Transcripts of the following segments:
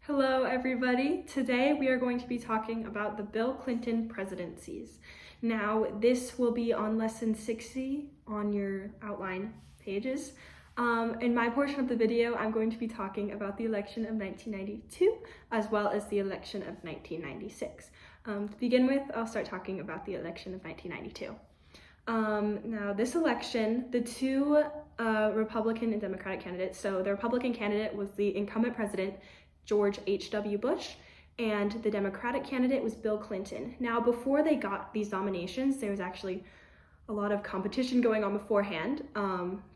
Hello everybody. Today we are going to be talking about the Bill Clinton presidencies. Now this will be on lesson 60 on your outline pages. In my portion of the video, I'm going to be talking about the election of 1992 as well as the election of 1996. To begin with, I'll start talking about the election of 1992. Now this election, the two Republican and Democratic candidates, so the Republican candidate was the incumbent president, George H.W. Bush, and the Democratic candidate was Bill Clinton. Now, before they got these nominations, there was actually a lot of competition going on beforehand.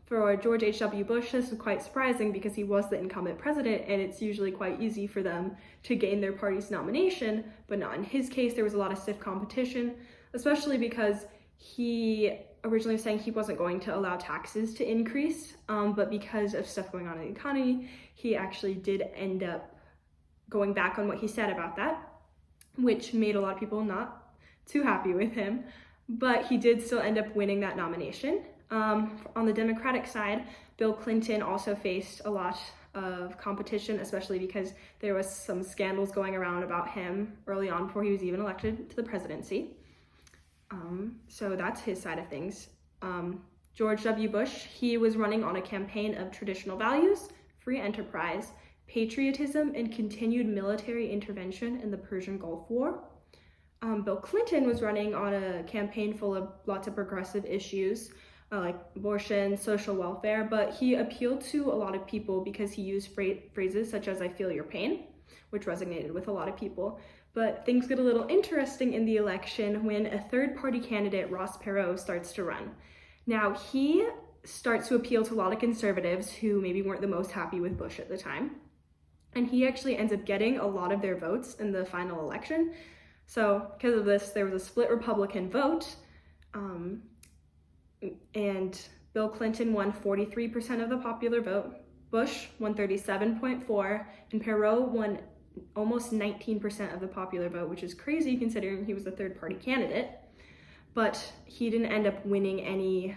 For George H.W. Bush, this was quite surprising because he was the incumbent president, and it's usually quite easy for them to gain their party's nomination, but not in his case. There was a lot of stiff competition, especially because he originally was saying he wasn't going to allow taxes to increase, but because of stuff going on in the economy, he actually did end up going back on what he said about that, which made a lot of people not too happy with him, but he did still end up winning that nomination. On the Democratic side, Bill Clinton also faced a lot of competition, especially because there was some scandals going around about him early on before he was even elected to the presidency. So that's his side of things. George W. Bush, he was running on a campaign of traditional values, free enterprise, patriotism, and continued military intervention in the Persian Gulf War. Bill Clinton was running on a campaign full of lots of progressive issues like abortion, social welfare, but he appealed to a lot of people because he used phrases such as "I feel your pain," which resonated with a lot of people. But things get a little interesting in the election when a third-party candidate, Ross Perot, starts to run. Now, he starts to appeal to a lot of conservatives who maybe weren't the most happy with Bush at the time. And he actually ends up getting a lot of their votes in the final election. So because of this, there was a split Republican vote, and Bill Clinton won 43% of the popular vote, Bush won 37.4%, and Perot won almost 19% of the popular vote, which is crazy considering he was a third-party candidate. But he didn't end up winning any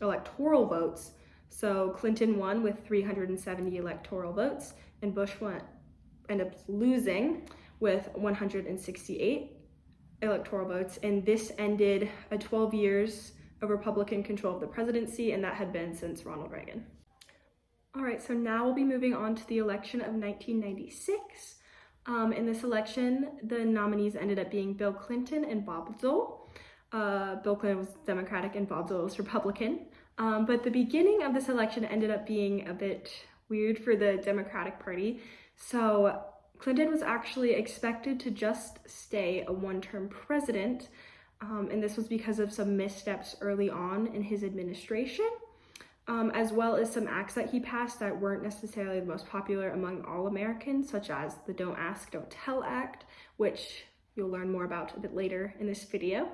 electoral votes. So Clinton won with 370 electoral votes, and Bush ended up losing with 168 electoral votes, and this ended a 12 years of Republican control of the presidency, and that had been since Ronald Reagan. All right, so now we'll be moving on to the election of 1996. In this election, the nominees ended up being Bill Clinton and Bob Dole. Bill Clinton was Democratic and Bob Dole was Republican. But the beginning of this election ended up being a bit weird for the Democratic Party. So Clinton was actually expected to just stay a one-term president, and this was because of some missteps early on in his administration, as well as some acts that he passed that weren't necessarily the most popular among all Americans, such as the Don't Ask, Don't Tell Act, which you'll learn more about a bit later in this video.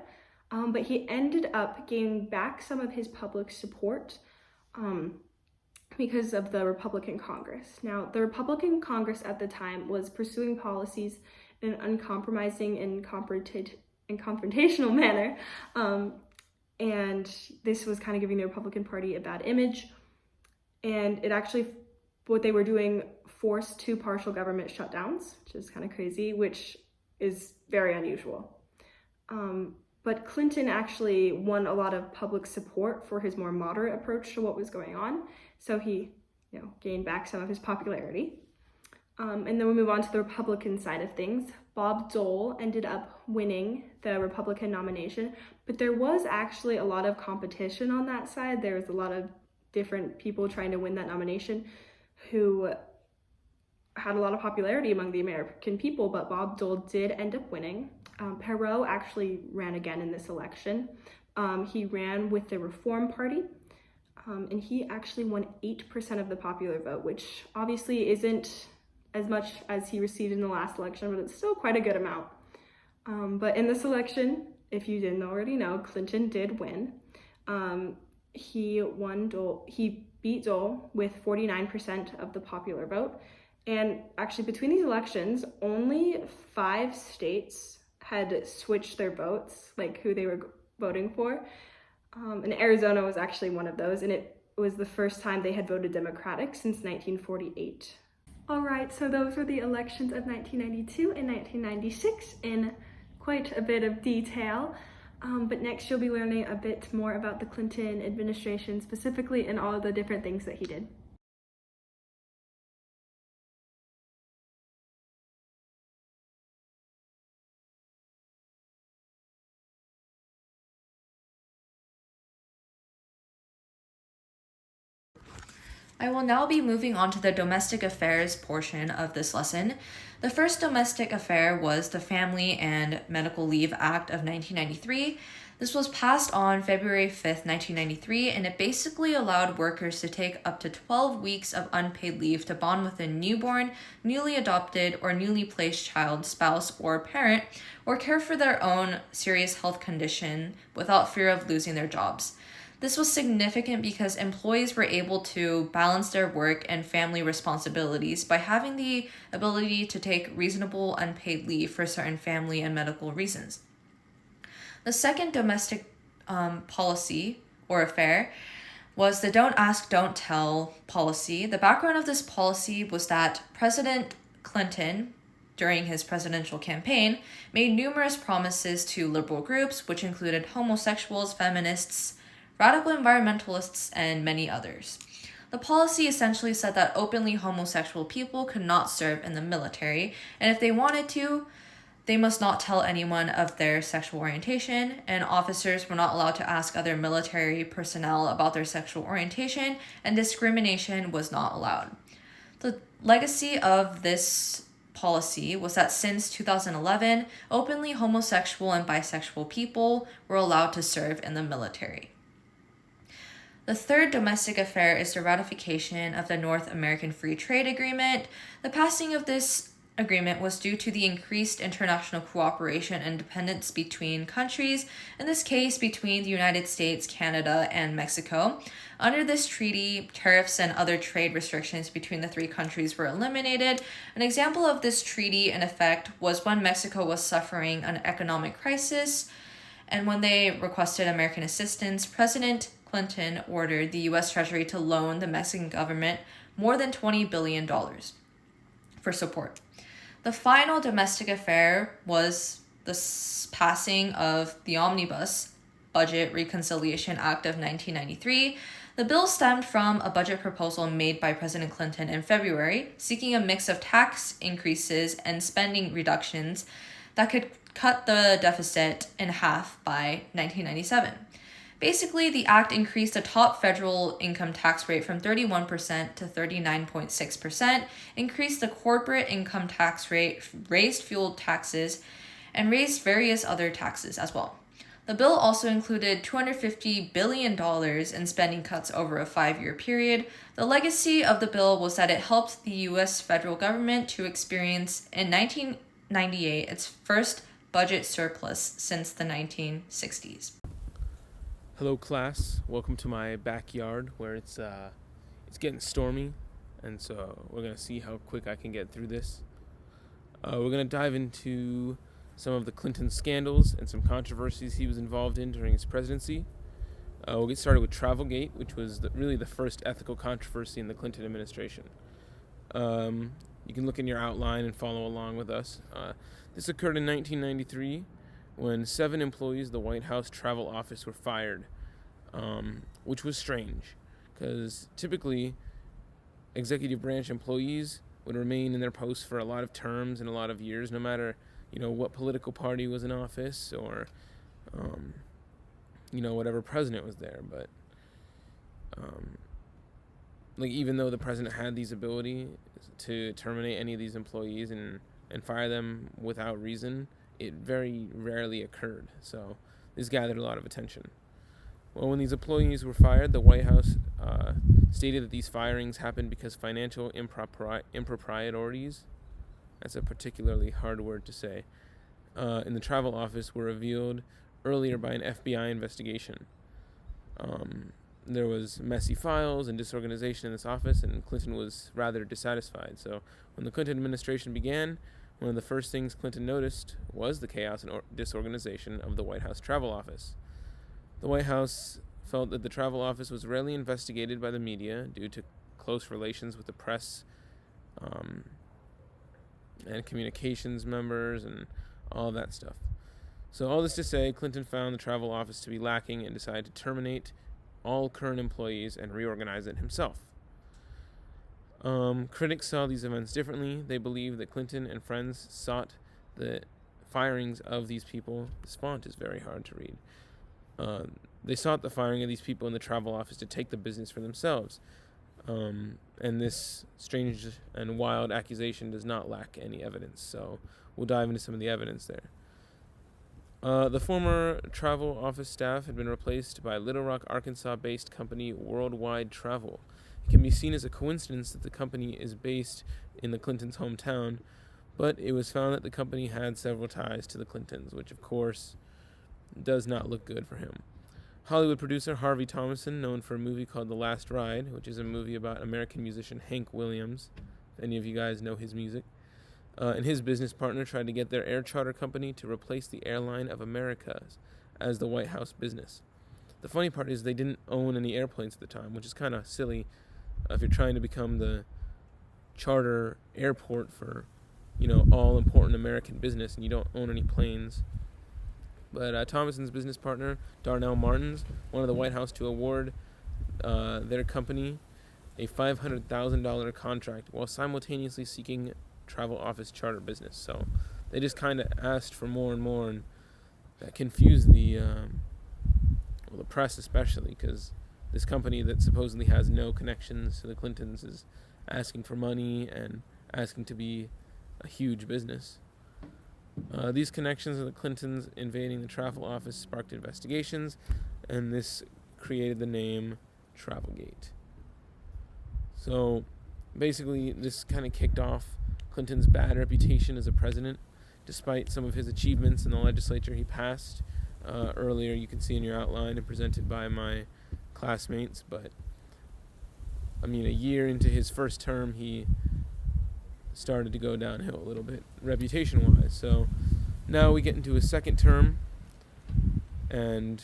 But he ended up gaining back some of his public support because of the Republican Congress. Now, the Republican Congress at the time was pursuing policies in an uncompromising and confrontational manner, and this was kind of giving the Republican Party a bad image, and it actually, what they were doing, forced two partial government shutdowns, which is kind of crazy, which is very unusual. But Clinton actually won a lot of public support for his more moderate approach to what was going on, so he, gained back some of his popularity. And then we move on to the Republican side of things. Bob Dole ended up winning the Republican nomination, but there was actually a lot of competition on that side. There was a lot of different people trying to win that nomination who had a lot of popularity among the American people, but Bob Dole did end up winning. Perot actually ran again in this election. He ran with the Reform Party, and he actually won 8% of the popular vote, which obviously isn't as much as he received in the last election, but it's still quite a good amount. But in this election, if you didn't already know, Clinton did win. He beat Dole with 49% of the popular vote. And actually, between these elections, only 5 states had switched their votes, like who they were voting for. And Arizona was actually one of those, and it was the first time they had voted Democratic since 1948. All right, so those were the elections of 1992 and 1996 in quite a bit of detail. But next you'll be learning a bit more about the Clinton administration specifically and all the different things that he did. I will now be moving on to the domestic affairs portion of this lesson. The first domestic affair was the Family and Medical Leave Act of 1993. This was passed on February 5th, 1993, and it basically allowed workers to take up to 12 weeks of unpaid leave to bond with a newborn, newly adopted, or newly placed child, spouse, or parent, or care for their own serious health condition without fear of losing their jobs. This was significant because employees were able to balance their work and family responsibilities by having the ability to take reasonable unpaid leave for certain family and medical reasons. The second domestic policy or affair was the Don't Ask, Don't Tell policy. The background of this policy was that President Clinton, during his presidential campaign, made numerous promises to liberal groups, which included homosexuals, feminists, radical environmentalists, and many others. The policy essentially said that openly homosexual people could not serve in the military, and if they wanted to, they must not tell anyone of their sexual orientation, and officers were not allowed to ask other military personnel about their sexual orientation, and discrimination was not allowed. The legacy of this policy was that since 2011, openly homosexual and bisexual people were allowed to serve in the military. The third domestic affair is the ratification of the North American Free Trade Agreement. The passing of this agreement was due to the increased international cooperation and dependence between countries, in this case between the United States, Canada, and Mexico. Under this treaty, tariffs and other trade restrictions between the three countries were eliminated. An example of this treaty in effect was when Mexico was suffering an economic crisis, and when they requested American assistance, President Clinton ordered the U.S. Treasury to loan the Mexican government more than $20 billion for support. The final domestic affair was the passing of the Omnibus Budget Reconciliation Act of 1993. The bill stemmed from a budget proposal made by President Clinton in February, seeking a mix of tax increases and spending reductions that could cut the deficit in half by 1997. Basically, the act increased the top federal income tax rate from 31% to 39.6%, increased the corporate income tax rate, raised fuel taxes, and raised various other taxes as well. The bill also included $250 billion in spending cuts over a 5-year period. The legacy of the bill was that it helped the U.S. federal government to experience in 1998 its first budget surplus since the 1960s. Hello class, welcome to my backyard where it's getting stormy, and so we're going to see how quick I can get through this. We're going to dive into some of the Clinton scandals and some controversies he was involved in during his presidency. We'll get started with Travelgate, which was really the first ethical controversy in the Clinton administration. You can look in your outline and follow along with us. This occurred in 1993 when 7 employees of the White House Travel Office were fired, which was strange because typically executive branch employees would remain in their posts for a lot of terms and a lot of years, no matter what political party was in office or whatever president was there. But even though the president had these ability to terminate any of these employees and fire them without reason, it very rarely occurred. So this gathered a lot of attention. Well, when these employees were fired, the White House stated that these firings happened because financial improprieties, that's a particularly hard word to say, in the travel office were revealed earlier by an FBI investigation. There was messy files and disorganization in this office, and Clinton was rather dissatisfied. So when the Clinton administration began, one of the first things Clinton noticed was the chaos and disorganization of the White House Travel Office. The White House felt that the travel office was rarely investigated by the media due to close relations with the press and communications members and all that stuff. So all this to say, Clinton found the travel office to be lacking and decided to terminate all current employees and reorganize it himself. Critics saw these events differently. They believe that Clinton and friends sought the firings of these people. This font is very hard to read. They sought the firing of these people in the travel office to take the business for themselves. And this strange and wild accusation does not lack any evidence. So we'll dive into some of the evidence there. The former travel office staff had been replaced by Little Rock, Arkansas-based company Worldwide Travel. It can be seen as a coincidence that the company is based in the Clintons' hometown, but it was found that the company had several ties to the Clintons, which of course does not look good for him. Hollywood producer Harvey Thomason, known for a movie called The Last Ride, which is a movie about American musician Hank Williams, if any of you guys know his music, and his business partner tried to get their air charter company to replace the Airline of America as the White House business. The funny part is they didn't own any airplanes at the time, which is kind of silly if you're trying to become the charter airport for, all important American business and you don't own any planes. But Thomason's business partner, Darnell Martins, wanted the White House to award their company a $500,000 contract while simultaneously seeking travel office charter business. So they just kind of asked for more and more, and that confused the press especially, because this company that supposedly has no connections to the Clintons is asking for money and asking to be a huge business. These connections of the Clintons invading the travel office sparked investigations, and this created the name Travelgate. So basically, this kind of kicked off Clinton's bad reputation as a president, despite some of his achievements in the legislature he passed earlier. You can see in your outline and presented by my classmates, but a year into his first term, he started to go downhill a little bit, reputation-wise. So now we get into his second term, and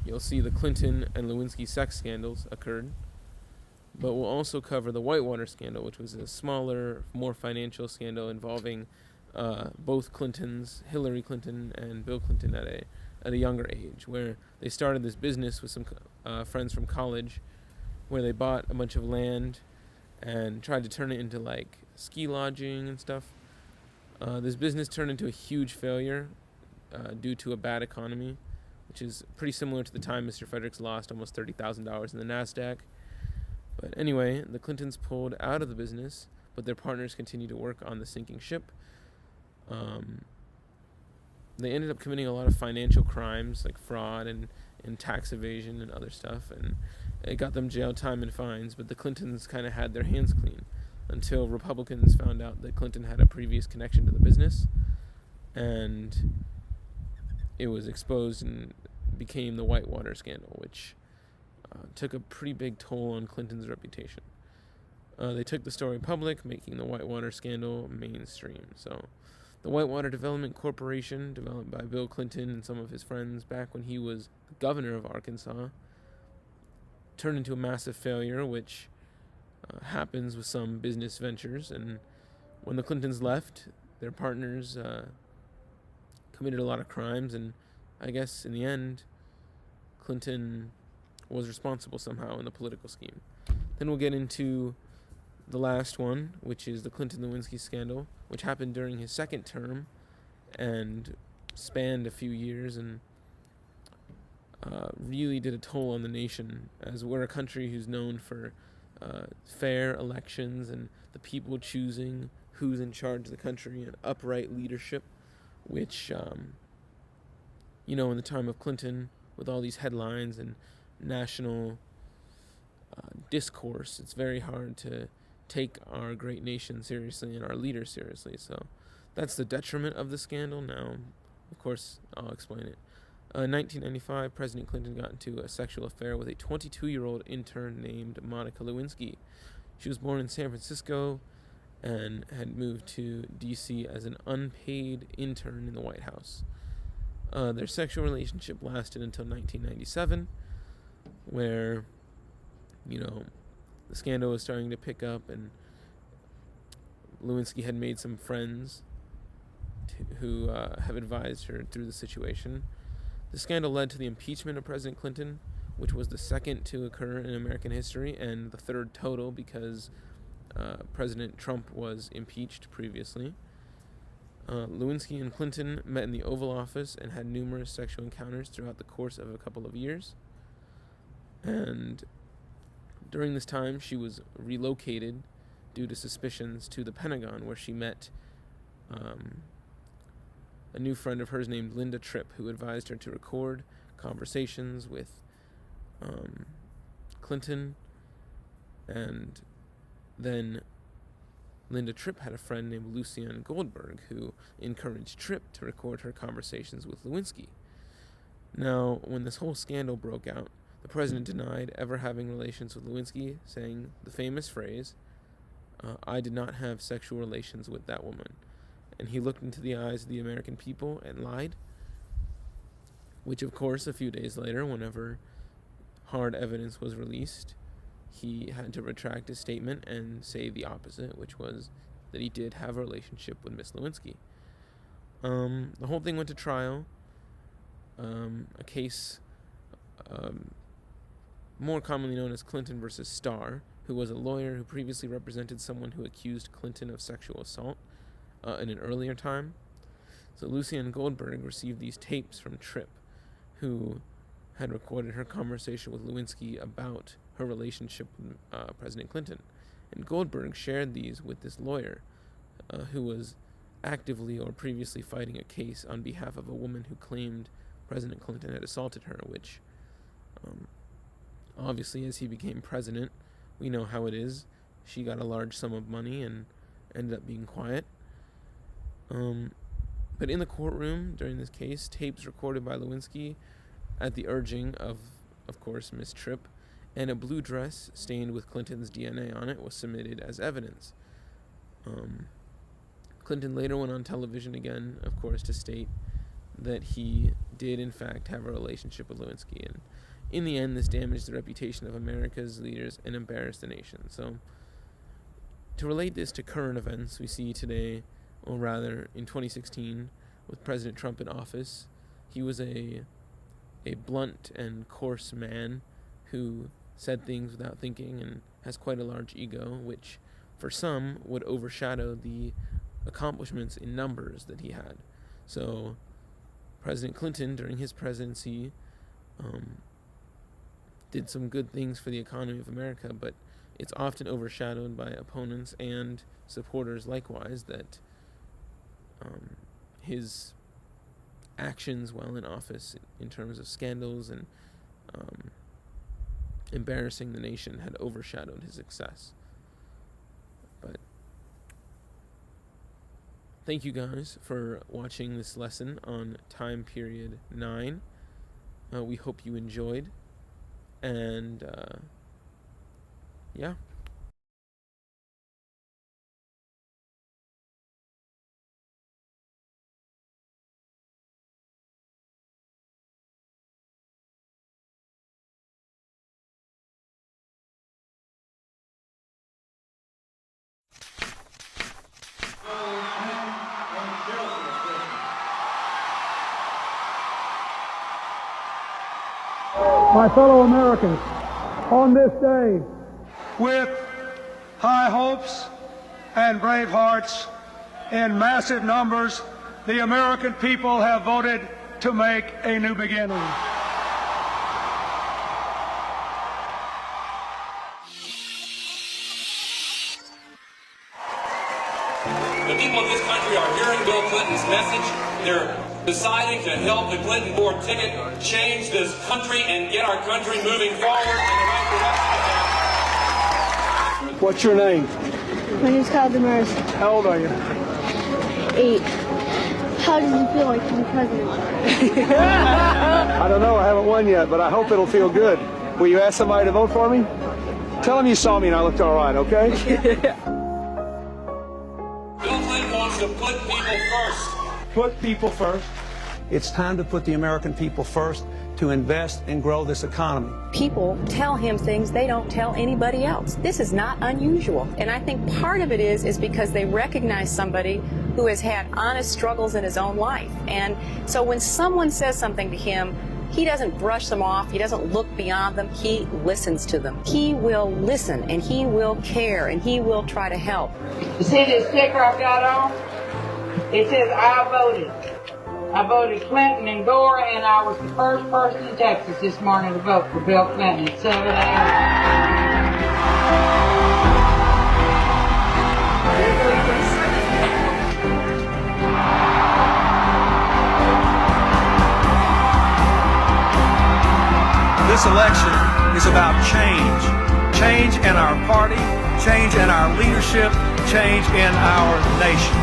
you'll see the Clinton and Lewinsky sex scandals occurred. But we'll also cover the Whitewater scandal, which was a smaller, more financial scandal involving both Clintons, Hillary Clinton and Bill Clinton, at a younger age, where they started this business with some friends from college, where they bought a bunch of land and tried to turn it into like ski lodging and stuff. This business turned into a huge failure due to a bad economy, which is pretty similar to the time Mr. Fredericks lost almost $30,000 in the NASDAQ. But anyway, the Clintons pulled out of the business, but their partners continued to work on the sinking ship. They ended up committing a lot of financial crimes like fraud and tax evasion and other stuff, and it got them jail time and fines, but the Clintons kind of had their hands clean until Republicans found out that Clinton had a previous connection to the business, and it was exposed and became the Whitewater scandal, which took a pretty big toll on Clinton's reputation. They took the story public, making the Whitewater scandal mainstream. So the Whitewater Development Corporation, developed by Bill Clinton and some of his friends back when he was the governor of Arkansas, turned into a massive failure, which happens with some business ventures. And when the Clintons left, their partners committed a lot of crimes, and I guess in the end, Clinton was responsible somehow in the political scheme. Then we'll get into the last one, which is the Clinton-Lewinsky scandal, which happened during his second term and spanned a few years and really did a toll on the nation, as we're a country who's known for fair elections and the people choosing who's in charge of the country and upright leadership, which, in the time of Clinton, with all these headlines and national discourse, it's very hard to take our great nation seriously and our leaders seriously. So that's the detriment of the scandal. Now, of course, I'll explain it. In 1995, President Clinton got into a sexual affair with a 22-year-old intern named Monica Lewinsky. She was born in San Francisco and had moved to D.C. as an unpaid intern in the White House. Their sexual relationship lasted until 1997, where, the scandal was starting to pick up, and Lewinsky had made some friends who have advised her through the situation. The scandal led to the impeachment of President Clinton, which was the second to occur in American history and the third total because President Trump was impeached previously. Lewinsky and Clinton met in the Oval Office and had numerous sexual encounters throughout the course of a couple of years. And during this time, she was relocated due to suspicions to the Pentagon, where she met a new friend of hers named Linda Tripp, who advised her to record conversations with Clinton. And then Linda Tripp had a friend named Lucien Goldberg, who encouraged Tripp to record her conversations with Lewinsky. Now, when this whole scandal broke out, the president denied ever having relations with Lewinsky, saying the famous phrase, "I did not have sexual relations with that woman." And he looked into the eyes of the American people and lied, which of course a few days later, whenever hard evidence was released, he had to retract his statement and say the opposite, which was that he did have a relationship with Miss Lewinsky. The whole thing went to trial, a case more commonly known as Clinton versus Starr, who was a lawyer who previously represented someone who accused Clinton of sexual assault in an earlier time. So Lucien Goldberg received these tapes from Tripp, who had recorded her conversation with Lewinsky about her relationship with President Clinton. And Goldberg shared these with this lawyer who was actively or previously fighting a case on behalf of a woman who claimed President Clinton had assaulted her, which obviously as he became president, we know how it is. She got a large sum of money and ended up being quiet. But in the courtroom during this case, tapes recorded by Lewinsky at the urging of course, Miss Tripp, and a blue dress stained with Clinton's DNA on it was submitted as evidence. Clinton later went on television again, of course, to state that he did in fact have a relationship with Lewinsky, and in the end this damaged the reputation of America's leaders and embarrassed the nation. So to relate this to current events, we see today, or rather in 2016, with President Trump in office, he was a blunt and coarse man who said things without thinking and has quite a large ego, which for some would overshadow the accomplishments in numbers that he had. So President Clinton, during his presidency, did some good things for the economy of America, but it's often overshadowed by opponents and supporters likewise that his actions while in office in terms of scandals and embarrassing the nation had overshadowed his success. But thank you guys for watching this lesson on time period 9. We hope you enjoyed, and yeah. My fellow Americans, on this day, with high hopes and brave hearts, in massive numbers, the American people have voted to make a new beginning. The people of this country are hearing Bill Clinton's message. They're deciding to help the Clinton board ticket change this country and get our country moving forward in the right direction. What's your name? My name's Kyle Demers. How old are you? 8. How does it feel like to be president? I don't know. I haven't won yet, but I hope it'll feel good. Will you ask somebody to vote for me? Tell them you saw me and I looked all right, okay? Bill Clinton wants to put people first. Put people first. It's time to put the American people first. to invest and grow this economy. People tell him things they don't tell anybody else. This is not unusual. And I think part of it is because they recognize somebody who has had honest struggles in his own life. And so when someone says something to him, he doesn't brush them off. He doesn't look beyond them. He listens to them. He will listen, and he will care, and he will try to help. You see this sticker I've got on? It says, I voted. I voted Clinton and Gore, and I was the first person in Texas this morning to vote for Bill Clinton at 7 a.m. This election is about change. Change in our party, change in our leadership, change in our nation.